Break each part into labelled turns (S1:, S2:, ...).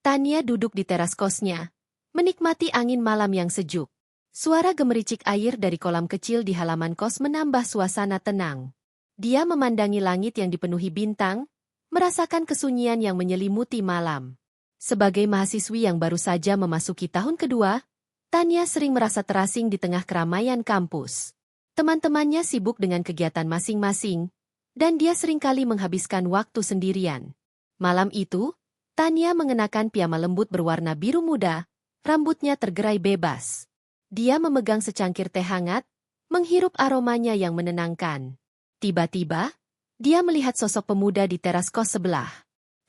S1: Tania duduk di teras kosnya, menikmati angin malam yang sejuk. Suara gemericik air dari kolam kecil di halaman kos menambah suasana tenang. Dia memandangi langit yang dipenuhi bintang, merasakan kesunyian yang menyelimuti malam. Sebagai mahasiswi yang baru saja memasuki tahun kedua, Tania sering merasa terasing di tengah keramaian kampus. Teman-temannya sibuk dengan kegiatan masing-masing, dan dia seringkali menghabiskan waktu sendirian. Malam itu, Tania mengenakan piyama lembut berwarna biru muda, rambutnya tergerai bebas. Dia memegang secangkir teh hangat, menghirup aromanya yang menenangkan. Tiba-tiba, dia melihat sosok pemuda di teras kos sebelah.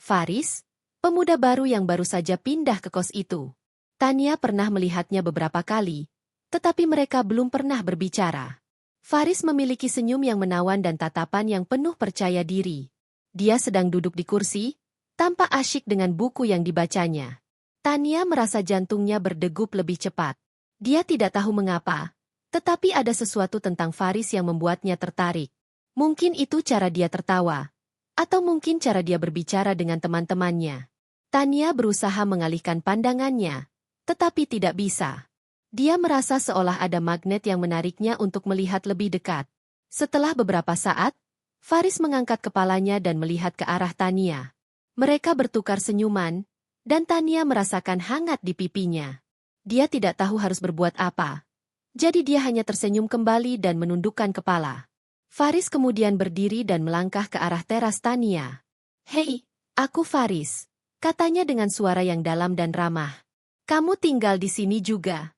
S1: Faris, pemuda baru yang baru saja pindah ke kos itu. Tania pernah melihatnya beberapa kali, tetapi mereka belum pernah berbicara. Faris memiliki senyum yang menawan dan tatapan yang penuh percaya diri. Dia sedang duduk di kursi, tampak asyik dengan buku yang dibacanya. Tania merasa jantungnya berdegup lebih cepat. Dia tidak tahu mengapa, tetapi ada sesuatu tentang Faris yang membuatnya tertarik. Mungkin itu cara dia tertawa, atau mungkin cara dia berbicara dengan teman-temannya. Tania berusaha mengalihkan pandangannya, tetapi tidak bisa. Dia merasa seolah ada magnet yang menariknya untuk melihat lebih dekat. Setelah beberapa saat, Faris mengangkat kepalanya dan melihat ke arah Tania. Mereka bertukar senyuman, dan Tania merasakan hangat di pipinya. Dia tidak tahu harus berbuat apa. Jadi dia hanya tersenyum kembali dan menundukkan kepala. Faris kemudian berdiri dan melangkah ke arah teras Tania. "Hei, aku Faris," katanya dengan suara yang dalam dan ramah. "Kamu tinggal di sini juga?"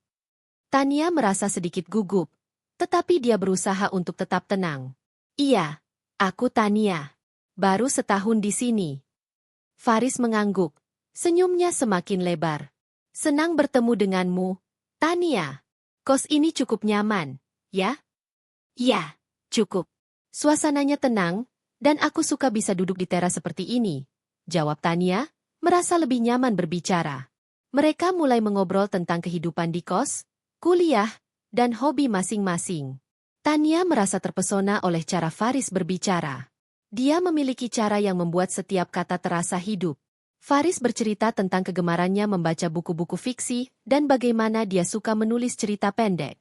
S1: Tania merasa sedikit gugup, tetapi dia berusaha untuk tetap tenang. "Iya, aku Tania. Baru setahun di sini." Faris mengangguk, senyumnya semakin lebar. "Senang bertemu denganmu, Tania. Kos ini cukup nyaman, ya?" "Iya, cukup. Suasananya tenang, dan aku suka bisa duduk di teras seperti ini," jawab Tania, merasa lebih nyaman berbicara. Mereka mulai mengobrol tentang kehidupan di kos, kuliah, dan hobi masing-masing. Tania merasa terpesona oleh cara Faris berbicara. Dia memiliki cara yang membuat setiap kata terasa hidup. Faris bercerita tentang kegemarannya membaca buku-buku fiksi dan bagaimana dia suka menulis cerita pendek.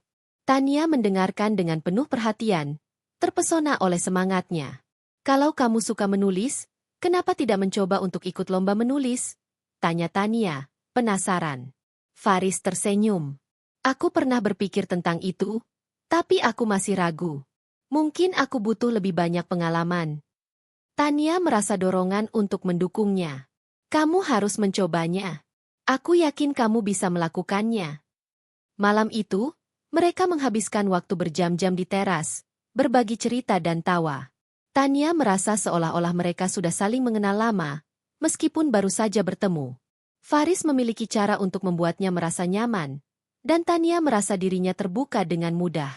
S1: Tania mendengarkan dengan penuh perhatian, terpesona oleh semangatnya. "Kalau kamu suka menulis, kenapa tidak mencoba untuk ikut lomba menulis?" tanya Tania, penasaran. Faris tersenyum. "Aku pernah berpikir tentang itu, tapi aku masih ragu. Mungkin aku butuh lebih banyak pengalaman." Tania merasa dorongan untuk mendukungnya. "Kamu harus mencobanya. Aku yakin kamu bisa melakukannya." Malam itu, mereka menghabiskan waktu berjam-jam di teras, berbagi cerita dan tawa. Tania merasa seolah-olah mereka sudah saling mengenal lama, meskipun baru saja bertemu. Faris memiliki cara untuk membuatnya merasa nyaman, dan Tania merasa dirinya terbuka dengan mudah.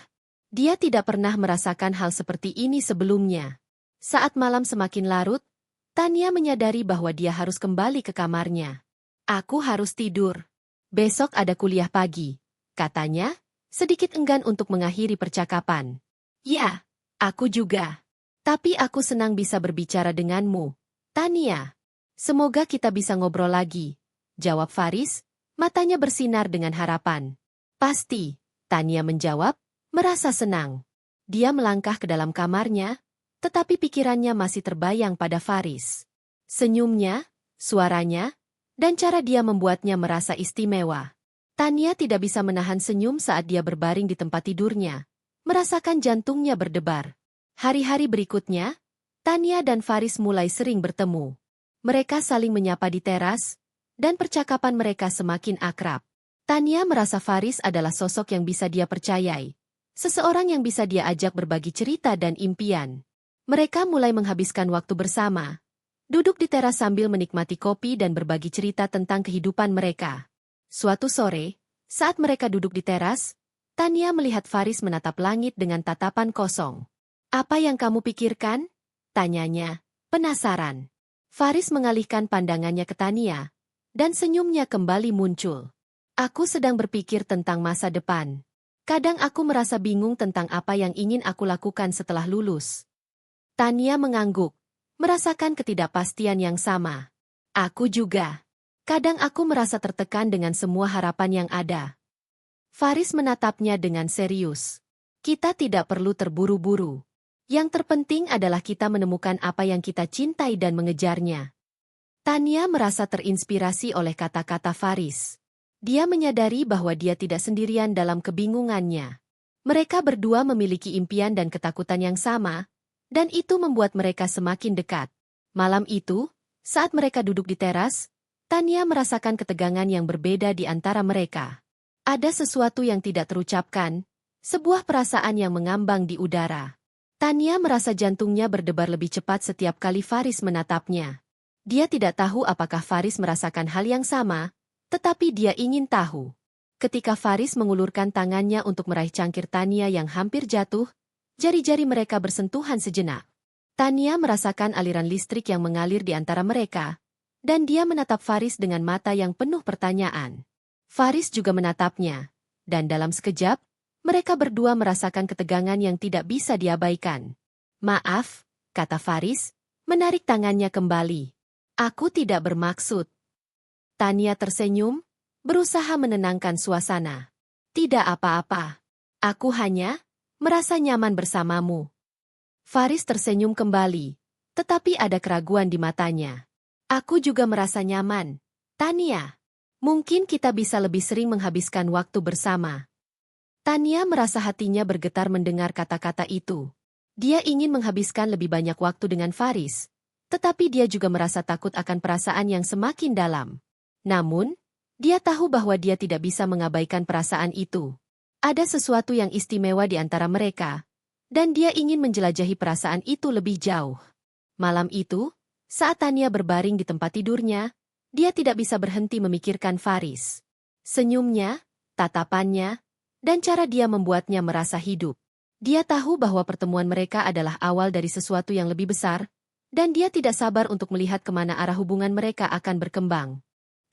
S1: Dia tidak pernah merasakan hal seperti ini sebelumnya. Saat malam semakin larut, Tania menyadari bahwa dia harus kembali ke kamarnya. "Aku harus tidur. Besok ada kuliah pagi," katanya, sedikit enggan untuk mengakhiri percakapan. "Ya, aku juga. Tapi aku senang bisa berbicara denganmu, Tania. Semoga kita bisa ngobrol lagi," jawab Faris, matanya bersinar dengan harapan. "Pasti," Tania menjawab, merasa senang. Dia melangkah ke dalam kamarnya, tetapi pikirannya masih terbayang pada Faris. Senyumnya, suaranya, dan cara dia membuatnya merasa istimewa. Tania tidak bisa menahan senyum saat dia berbaring di tempat tidurnya, merasakan jantungnya berdebar. Hari-hari berikutnya, Tania dan Faris mulai sering bertemu. Mereka saling menyapa di teras, dan percakapan mereka semakin akrab. Tania merasa Faris adalah sosok yang bisa dia percayai, seseorang yang bisa dia ajak berbagi cerita dan impian. Mereka mulai menghabiskan waktu bersama, duduk di teras sambil menikmati kopi dan berbagi cerita tentang kehidupan mereka. Suatu sore, saat mereka duduk di teras, Tania melihat Faris menatap langit dengan tatapan kosong. "Apa yang kamu pikirkan?" tanyanya, penasaran. Faris mengalihkan pandangannya ke Tania, dan senyumnya kembali muncul. "Aku sedang berpikir tentang masa depan. Kadang aku merasa bingung tentang apa yang ingin aku lakukan setelah lulus." Tania mengangguk, merasakan ketidakpastian yang sama. "Aku juga. Kadang aku merasa tertekan dengan semua harapan yang ada. Faris menatapnya dengan serius. Kita tidak perlu terburu-buru. Yang terpenting adalah kita menemukan apa yang kita cintai dan mengejarnya. Tania merasa terinspirasi oleh kata-kata Faris. Dia menyadari bahwa dia tidak sendirian dalam kebingungannya. Mereka berdua memiliki impian dan ketakutan yang sama, dan itu membuat mereka semakin dekat. Malam itu, saat mereka duduk di teras, Tania merasakan ketegangan yang berbeda di antara mereka. Ada sesuatu yang tidak terucapkan, sebuah perasaan yang mengambang di udara. Tania merasa jantungnya berdebar lebih cepat setiap kali Faris menatapnya. Dia tidak tahu apakah Faris merasakan hal yang sama, tetapi dia ingin tahu. Ketika Faris mengulurkan tangannya untuk meraih cangkir Tania yang hampir jatuh, jari-jari mereka bersentuhan sejenak. Tania merasakan aliran listrik yang mengalir di antara mereka, dan dia menatap Faris dengan mata yang penuh pertanyaan. Faris juga menatapnya, dan dalam sekejap, mereka berdua merasakan ketegangan yang tidak bisa diabaikan. "Maaf," kata Faris, menarik tangannya kembali. "Aku tidak bermaksud." Tania tersenyum, berusaha menenangkan suasana. "Tidak apa-apa. Aku hanya merasa nyaman bersamamu." Faris tersenyum kembali, tetapi ada keraguan di matanya. "Aku juga merasa nyaman, Tania. Mungkin kita bisa lebih sering menghabiskan waktu bersama." Tania merasa hatinya bergetar mendengar kata-kata itu. Dia ingin menghabiskan lebih banyak waktu dengan Faris, tetapi dia juga merasa takut akan perasaan yang semakin dalam. Namun, dia tahu bahwa dia tidak bisa mengabaikan perasaan itu. Ada sesuatu yang istimewa di antara mereka, dan dia ingin menjelajahi perasaan itu lebih jauh. Malam itu, saat Tania berbaring di tempat tidurnya, dia tidak bisa berhenti memikirkan Faris. Senyumnya, tatapannya, dan cara dia membuatnya merasa hidup. Dia tahu bahwa pertemuan mereka adalah awal dari sesuatu yang lebih besar, dan dia tidak sabar untuk melihat kemana arah hubungan mereka akan berkembang.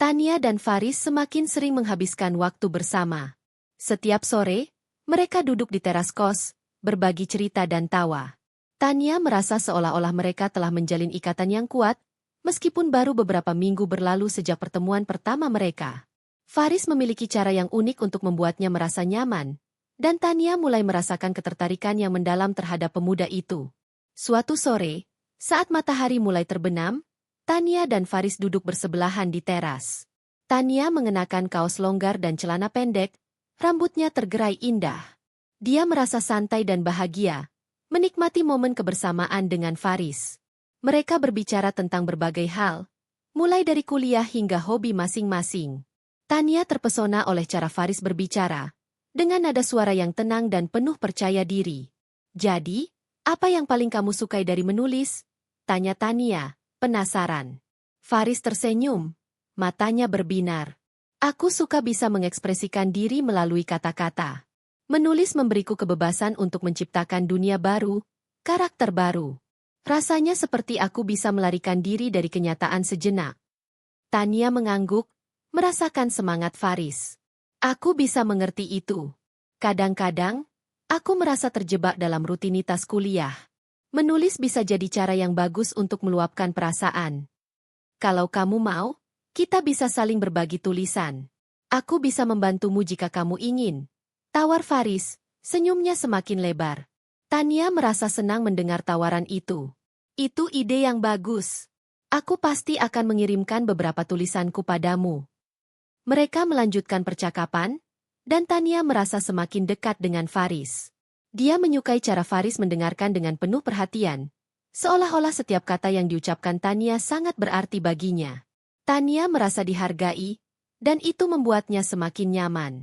S1: Tania dan Faris semakin sering menghabiskan waktu bersama. Setiap sore, mereka duduk di teras kos, berbagi cerita dan tawa. Tania merasa seolah-olah mereka telah menjalin ikatan yang kuat, meskipun baru beberapa minggu berlalu sejak pertemuan pertama mereka. Faris memiliki cara yang unik untuk membuatnya merasa nyaman, dan Tania mulai merasakan ketertarikan yang mendalam terhadap pemuda itu. Suatu sore, saat matahari mulai terbenam, Tania dan Faris duduk bersebelahan di teras. Tania mengenakan kaos longgar dan celana pendek, rambutnya tergerai indah. Dia merasa santai dan bahagia, menikmati momen kebersamaan dengan Faris. Mereka berbicara tentang berbagai hal, mulai dari kuliah hingga hobi masing-masing. Tania terpesona oleh cara Faris berbicara, dengan nada suara yang tenang dan penuh percaya diri. "Jadi, apa yang paling kamu sukai dari menulis?" tanya Tania, penasaran. Faris tersenyum, matanya berbinar. "Aku suka bisa mengekspresikan diri melalui kata-kata. Menulis memberiku kebebasan untuk menciptakan dunia baru, karakter baru. Rasanya seperti aku bisa melarikan diri dari kenyataan sejenak." Tania mengangguk, merasakan semangat Faris. "Aku bisa mengerti itu. Kadang-kadang, aku merasa terjebak dalam rutinitas kuliah. Menulis bisa jadi cara yang bagus untuk meluapkan perasaan. Kalau kamu mau, kita bisa saling berbagi tulisan. Aku bisa membantumu jika kamu ingin," tawar Faris, senyumnya semakin lebar. Tania merasa senang mendengar tawaran itu. "Itu ide yang bagus. Aku pasti akan mengirimkan beberapa tulisanku padamu." Mereka melanjutkan percakapan, dan Tania merasa semakin dekat dengan Faris. Dia menyukai cara Faris mendengarkan dengan penuh perhatian, seolah-olah setiap kata yang diucapkan Tania sangat berarti baginya. Tania merasa dihargai, dan itu membuatnya semakin nyaman.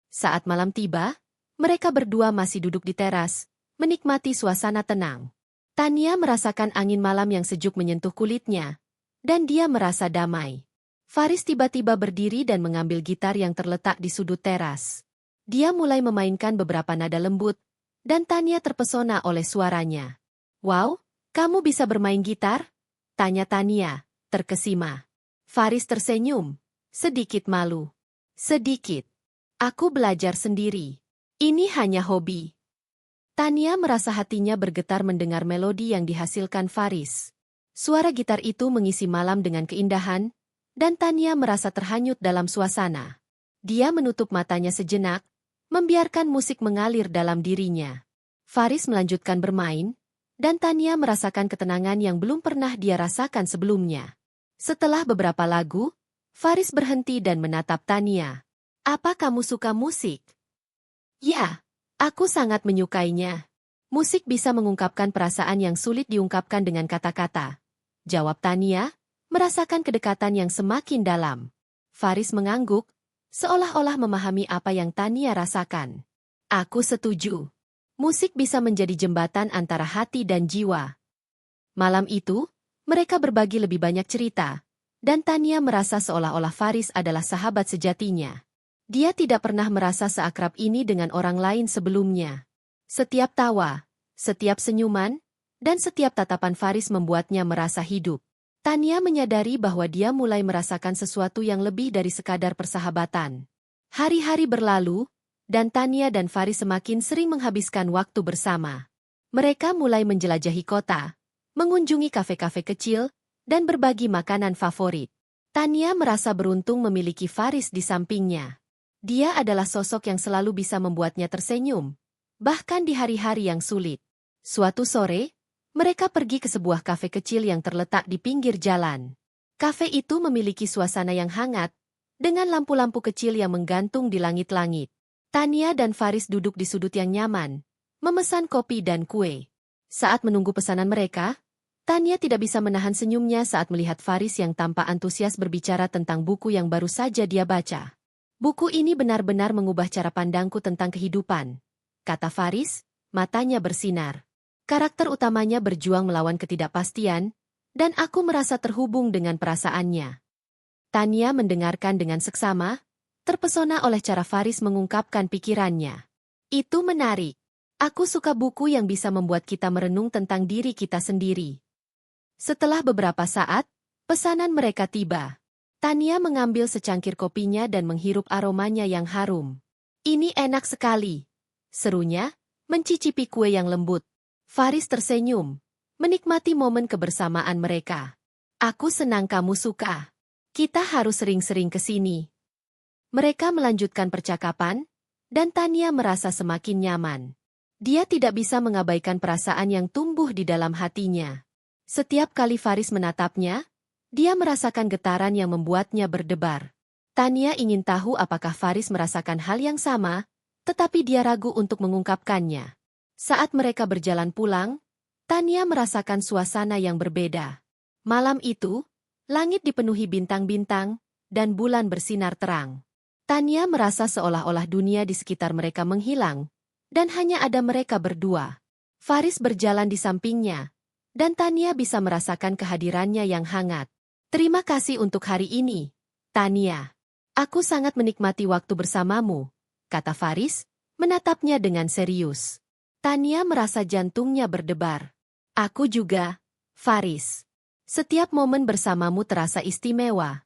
S1: Saat malam tiba, mereka berdua masih duduk di teras, menikmati suasana tenang. Tania merasakan angin malam yang sejuk menyentuh kulitnya, dan dia merasa damai. Faris tiba-tiba berdiri dan mengambil gitar yang terletak di sudut teras. Dia mulai memainkan beberapa nada lembut, dan Tania terpesona oleh suaranya. "Wow, kamu bisa bermain gitar?" tanya Tania, terkesima. Faris tersenyum, sedikit malu. "Sedikit. Aku belajar sendiri. Ini hanya hobi." Tania merasa hatinya bergetar mendengar melodi yang dihasilkan Faris. Suara gitar itu mengisi malam dengan keindahan, dan Tania merasa terhanyut dalam suasana. Dia menutup matanya sejenak, membiarkan musik mengalir dalam dirinya. Faris melanjutkan bermain, dan Tania merasakan ketenangan yang belum pernah dia rasakan sebelumnya. Setelah beberapa lagu, Faris berhenti dan menatap Tania. "Apa kamu suka musik?" "Ya, aku sangat menyukainya. Musik bisa mengungkapkan perasaan yang sulit diungkapkan dengan kata-kata," jawab Tania, merasakan kedekatan yang semakin dalam. Faris mengangguk, seolah-olah memahami apa yang Tania rasakan. "Aku setuju. Musik bisa menjadi jembatan antara hati dan jiwa." Malam itu, mereka berbagi lebih banyak cerita, dan Tania merasa seolah-olah Faris adalah sahabat sejatinya. Dia tidak pernah merasa seakrab ini dengan orang lain sebelumnya. Setiap tawa, setiap senyuman, dan setiap tatapan Faris membuatnya merasa hidup. Tania menyadari bahwa dia mulai merasakan sesuatu yang lebih dari sekadar persahabatan. Hari-hari berlalu, dan Tania dan Faris semakin sering menghabiskan waktu bersama. Mereka mulai menjelajahi kota, mengunjungi kafe-kafe kecil, dan berbagi makanan favorit. Tania merasa beruntung memiliki Faris di sampingnya. Dia adalah sosok yang selalu bisa membuatnya tersenyum, bahkan di hari-hari yang sulit. Suatu sore, mereka pergi ke sebuah kafe kecil yang terletak di pinggir jalan. Kafe itu memiliki suasana yang hangat, dengan lampu-lampu kecil yang menggantung di langit-langit. Tania dan Faris duduk di sudut yang nyaman, memesan kopi dan kue. Saat menunggu pesanan mereka, Tania tidak bisa menahan senyumnya saat melihat Faris yang tampak antusias berbicara tentang buku yang baru saja dia baca. "Buku ini benar-benar mengubah cara pandangku tentang kehidupan," kata Faris, matanya bersinar. "Karakter utamanya berjuang melawan ketidakpastian, dan aku merasa terhubung dengan perasaannya." Tania mendengarkan dengan seksama, terpesona oleh cara Faris mengungkapkan pikirannya. "Itu menarik. Aku suka buku yang bisa membuat kita merenung tentang diri kita sendiri." Setelah beberapa saat, pesanan mereka tiba. Tania mengambil secangkir kopinya dan menghirup aromanya yang harum. "Ini enak sekali," serunya, mencicipi kue yang lembut. Faris tersenyum, menikmati momen kebersamaan mereka. "Aku senang kamu suka. Kita harus sering-sering ke sini." Mereka melanjutkan percakapan, dan Tania merasa semakin nyaman. Dia tidak bisa mengabaikan perasaan yang tumbuh di dalam hatinya. Setiap kali Faris menatapnya, dia merasakan getaran yang membuatnya berdebar. Tania ingin tahu apakah Faris merasakan hal yang sama, tetapi dia ragu untuk mengungkapkannya. Saat mereka berjalan pulang, Tania merasakan suasana yang berbeda. Malam itu, langit dipenuhi bintang-bintang, dan bulan bersinar terang. Tania merasa seolah-olah dunia di sekitar mereka menghilang, dan hanya ada mereka berdua. Faris berjalan di sampingnya, dan Tania bisa merasakan kehadirannya yang hangat. "Terima kasih untuk hari ini, Tania. Aku sangat menikmati waktu bersamamu," kata Faris, menatapnya dengan serius. Tania merasa jantungnya berdebar. "Aku juga, Faris. Setiap momen bersamamu terasa istimewa."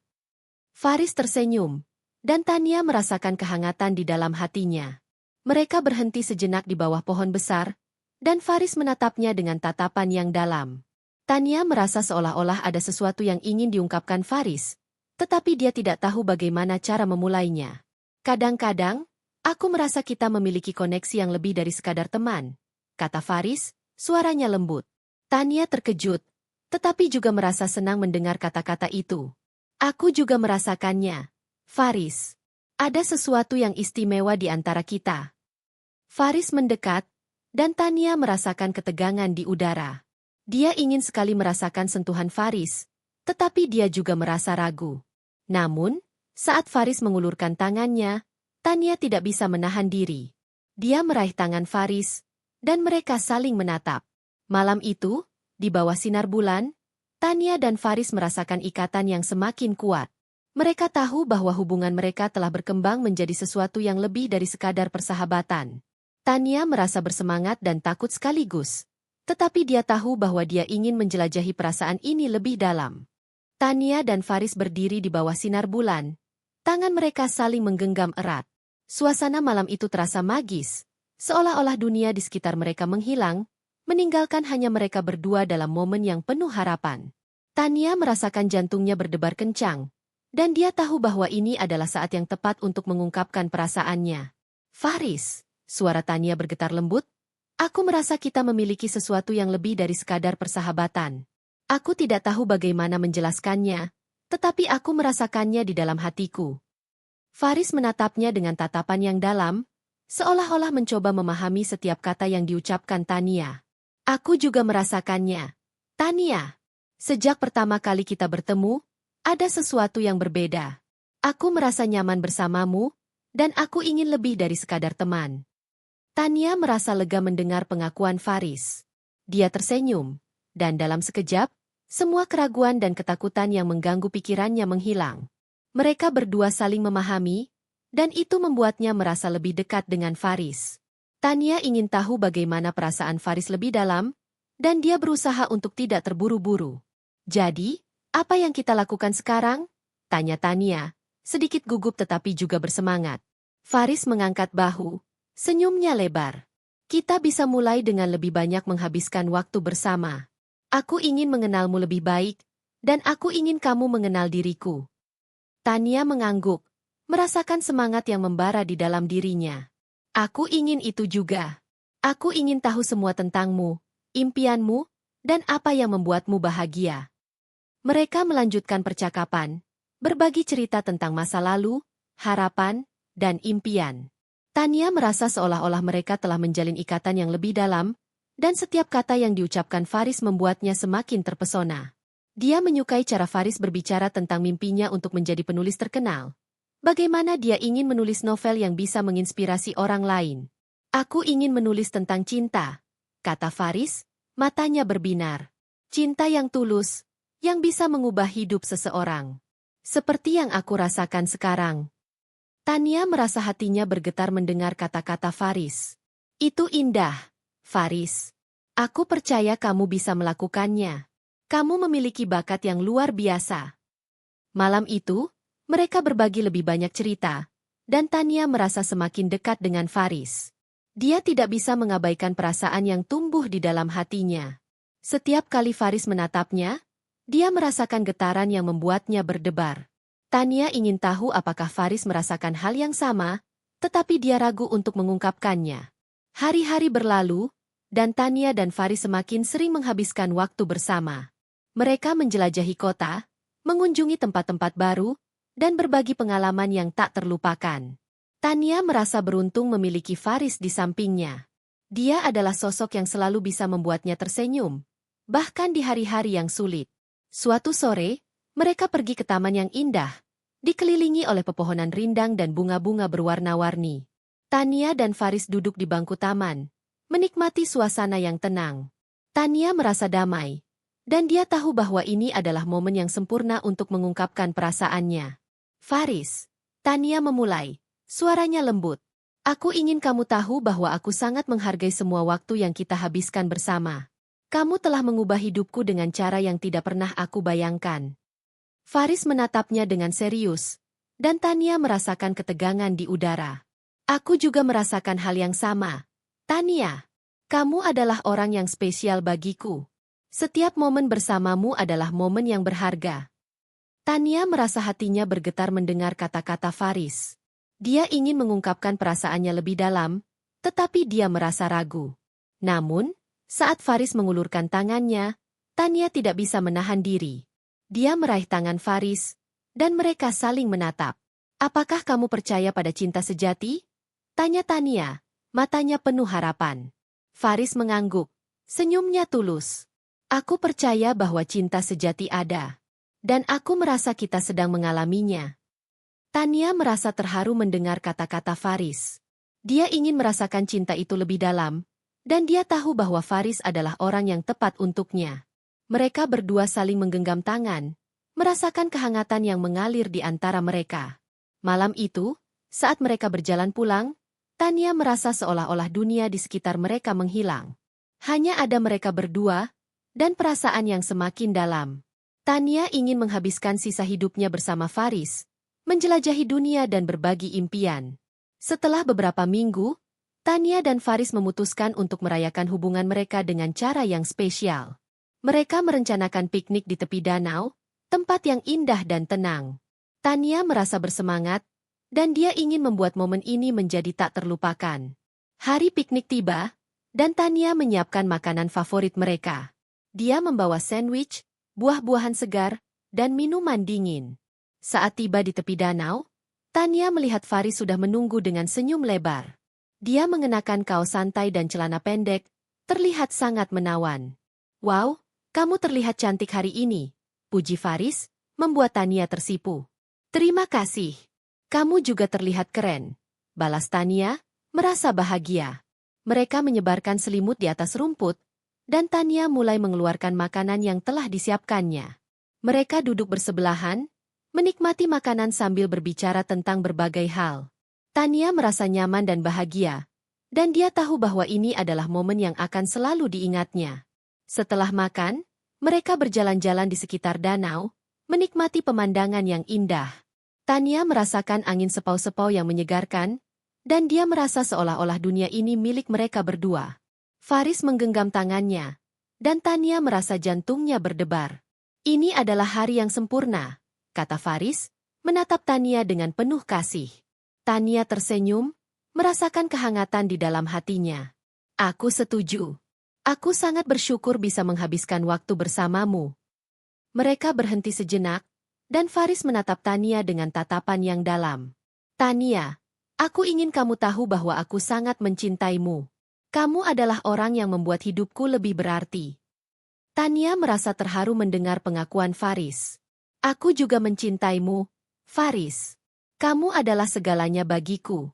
S1: Faris tersenyum, dan Tania merasakan kehangatan di dalam hatinya. Mereka berhenti sejenak di bawah pohon besar, dan Faris menatapnya dengan tatapan yang dalam. Tania merasa seolah-olah ada sesuatu yang ingin diungkapkan Faris, tetapi dia tidak tahu bagaimana cara memulainya. "Kadang-kadang, aku merasa kita memiliki koneksi yang lebih dari sekadar teman," kata Faris, suaranya lembut. Tania terkejut, tetapi juga merasa senang mendengar kata-kata itu. "Aku juga merasakannya, Faris. Ada sesuatu yang istimewa di antara kita." Faris mendekat, dan Tania merasakan ketegangan di udara. Dia ingin sekali merasakan sentuhan Faris, tetapi dia juga merasa ragu. Namun, saat Faris mengulurkan tangannya, Tania tidak bisa menahan diri. Dia meraih tangan Faris, dan mereka saling menatap. Malam itu, di bawah sinar bulan, Tania dan Faris merasakan ikatan yang semakin kuat. Mereka tahu bahwa hubungan mereka telah berkembang menjadi sesuatu yang lebih dari sekadar persahabatan. Tania merasa bersemangat dan takut sekaligus, tetapi dia tahu bahwa dia ingin menjelajahi perasaan ini lebih dalam. Tania dan Faris berdiri di bawah sinar bulan. Tangan mereka saling menggenggam erat. Suasana malam itu terasa magis, seolah-olah dunia di sekitar mereka menghilang, meninggalkan hanya mereka berdua dalam momen yang penuh harapan. Tania merasakan jantungnya berdebar kencang, Dan dia tahu bahwa ini adalah saat yang tepat untuk mengungkapkan perasaannya. Faris, suara Tania bergetar lembut, aku merasa kita memiliki sesuatu yang lebih dari sekadar persahabatan. Aku tidak tahu bagaimana menjelaskannya, tetapi aku merasakannya di dalam hatiku. Faris menatapnya dengan tatapan yang dalam, seolah-olah mencoba memahami setiap kata yang diucapkan Tania. Aku juga merasakannya. Tania, sejak pertama kali kita bertemu, ada sesuatu yang berbeda. Aku merasa nyaman bersamamu, dan aku ingin lebih dari sekadar teman. Tania merasa lega mendengar pengakuan Faris. Dia tersenyum, dan dalam sekejap, semua keraguan dan ketakutan yang mengganggu pikirannya menghilang. Mereka berdua saling memahami, dan itu membuatnya merasa lebih dekat dengan Faris. Tania ingin tahu bagaimana perasaan Faris lebih dalam, dan dia berusaha untuk tidak terburu-buru. Jadi, apa yang kita lakukan sekarang? Tanya Tania, sedikit gugup tetapi juga bersemangat. Faris mengangkat bahu, senyumnya lebar. Kita bisa mulai dengan lebih banyak menghabiskan waktu bersama. Aku ingin mengenalmu lebih baik, dan aku ingin kamu mengenal diriku. Tania mengangguk, merasakan semangat yang membara di dalam dirinya. Aku ingin itu juga. Aku ingin tahu semua tentangmu, impianmu, dan apa yang membuatmu bahagia. Mereka melanjutkan percakapan, berbagi cerita tentang masa lalu, harapan, dan impian. Tania merasa seolah-olah mereka telah menjalin ikatan yang lebih dalam, dan setiap kata yang diucapkan Faris membuatnya semakin terpesona. Dia menyukai cara Faris berbicara tentang mimpinya untuk menjadi penulis terkenal. Bagaimana dia ingin menulis novel yang bisa menginspirasi orang lain. Aku ingin menulis tentang cinta, kata Faris, matanya berbinar. Cinta yang tulus, yang bisa mengubah hidup seseorang. Seperti yang aku rasakan sekarang. Tania merasa hatinya bergetar mendengar kata-kata Faris. Itu indah, Faris. Aku percaya kamu bisa melakukannya. Kamu memiliki bakat yang luar biasa. Malam itu, mereka berbagi lebih banyak cerita, dan Tania merasa semakin dekat dengan Faris. Dia tidak bisa mengabaikan perasaan yang tumbuh di dalam hatinya. Setiap kali Faris menatapnya, dia merasakan getaran yang membuatnya berdebar. Tania ingin tahu apakah Faris merasakan hal yang sama, tetapi dia ragu untuk mengungkapkannya. Hari-hari berlalu, dan Tania dan Faris semakin sering menghabiskan waktu bersama. Mereka menjelajahi kota, mengunjungi tempat-tempat baru, dan berbagi pengalaman yang tak terlupakan. Tania merasa beruntung memiliki Faris di sampingnya. Dia adalah sosok yang selalu bisa membuatnya tersenyum, bahkan di hari-hari yang sulit. Suatu sore, mereka pergi ke taman yang indah, dikelilingi oleh pepohonan rindang dan bunga-bunga berwarna-warni. Tania dan Faris duduk di bangku taman, menikmati suasana yang tenang. Tania merasa damai, dan dia tahu bahwa ini adalah momen yang sempurna untuk mengungkapkan perasaannya. Faris, Tania memulai, suaranya lembut. Aku ingin kamu tahu bahwa aku sangat menghargai semua waktu yang kita habiskan bersama. Kamu telah mengubah hidupku dengan cara yang tidak pernah aku bayangkan. Faris menatapnya dengan serius, dan Tania merasakan ketegangan di udara. Aku juga merasakan hal yang sama. Tania, kamu adalah orang yang spesial bagiku. Setiap momen bersamamu adalah momen yang berharga. Tania merasa hatinya bergetar mendengar kata-kata Faris. Dia ingin mengungkapkan perasaannya lebih dalam, tetapi dia merasa ragu. Namun, saat Faris mengulurkan tangannya, Tania tidak bisa menahan diri. Dia meraih tangan Faris, dan mereka saling menatap. Apakah kamu percaya pada cinta sejati? Tanya Tania, matanya penuh harapan. Faris mengangguk, senyumnya tulus. Aku percaya bahwa cinta sejati ada. Dan aku merasa kita sedang mengalaminya. Tania merasa terharu mendengar kata-kata Faris. Dia ingin merasakan cinta itu lebih dalam, dan dia tahu bahwa Faris adalah orang yang tepat untuknya. Mereka berdua saling menggenggam tangan, merasakan kehangatan yang mengalir di antara mereka. Malam itu, saat mereka berjalan pulang, Tania merasa seolah-olah dunia di sekitar mereka menghilang. Hanya ada mereka berdua, dan perasaan yang semakin dalam. Tania ingin menghabiskan sisa hidupnya bersama Faris, menjelajahi dunia dan berbagi impian. Setelah beberapa minggu, Tania dan Faris memutuskan untuk merayakan hubungan mereka dengan cara yang spesial. Mereka merencanakan piknik di tepi danau, tempat yang indah dan tenang. Tania merasa bersemangat, dan dia ingin membuat momen ini menjadi tak terlupakan. Hari piknik tiba, dan Tania menyiapkan makanan favorit mereka. Dia membawa sandwich, buah-buahan segar, dan minuman dingin. Saat tiba di tepi danau, Tania melihat Faris sudah menunggu dengan senyum lebar. Dia mengenakan kaos santai dan celana pendek, terlihat sangat menawan. "Wow, kamu terlihat cantik hari ini," puji Faris, membuat Tania tersipu. "Terima kasih. Kamu juga terlihat keren," balas Tania, merasa bahagia. Mereka menyebarkan selimut di atas rumput, dan Tania mulai mengeluarkan makanan yang telah disiapkannya. Mereka duduk bersebelahan, menikmati makanan sambil berbicara tentang berbagai hal. Tania merasa nyaman dan bahagia, dan dia tahu bahwa ini adalah momen yang akan selalu diingatnya. Setelah makan, mereka berjalan-jalan di sekitar danau, menikmati pemandangan yang indah. Tania merasakan angin sepau-sepau yang menyegarkan, dan dia merasa seolah-olah dunia ini milik mereka berdua. Faris menggenggam tangannya, dan Tania merasa jantungnya berdebar. "Ini adalah hari yang sempurna," kata Faris, menatap Tania dengan penuh kasih. Tania tersenyum, merasakan kehangatan di dalam hatinya. "Aku setuju. Aku sangat bersyukur bisa menghabiskan waktu bersamamu." Mereka berhenti sejenak, dan Faris menatap Tania dengan tatapan yang dalam. "Tania, aku ingin kamu tahu bahwa aku sangat mencintaimu. Kamu adalah orang yang membuat hidupku lebih berarti." Tania merasa terharu mendengar pengakuan Faris. "Aku juga mencintaimu, Faris. Kamu adalah segalanya bagiku."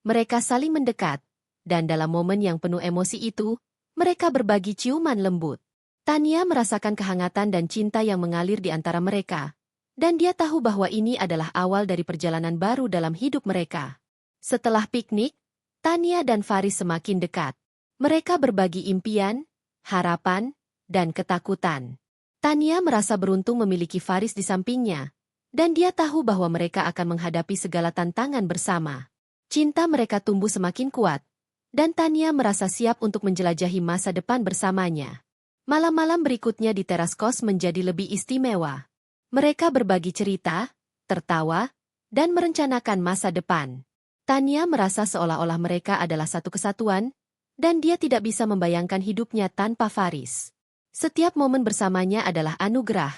S1: Mereka saling mendekat, dan dalam momen yang penuh emosi itu, mereka berbagi ciuman lembut. Tania merasakan kehangatan dan cinta yang mengalir di antara mereka, dan dia tahu bahwa ini adalah awal dari perjalanan baru dalam hidup mereka. Setelah piknik, Tania dan Faris semakin dekat. Mereka berbagi impian, harapan, dan ketakutan. Tania merasa beruntung memiliki Faris di sampingnya, dan dia tahu bahwa mereka akan menghadapi segala tantangan bersama. Cinta mereka tumbuh semakin kuat, dan Tania merasa siap untuk menjelajahi masa depan bersamanya. Malam-malam berikutnya di teras kos menjadi lebih istimewa. Mereka berbagi cerita, tertawa, dan merencanakan masa depan. Tania merasa seolah-olah mereka adalah satu kesatuan, dan dia tidak bisa membayangkan hidupnya tanpa Faris. Setiap momen bersamanya adalah anugerah,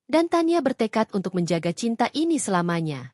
S1: dan Tania bertekad untuk menjaga cinta ini selamanya.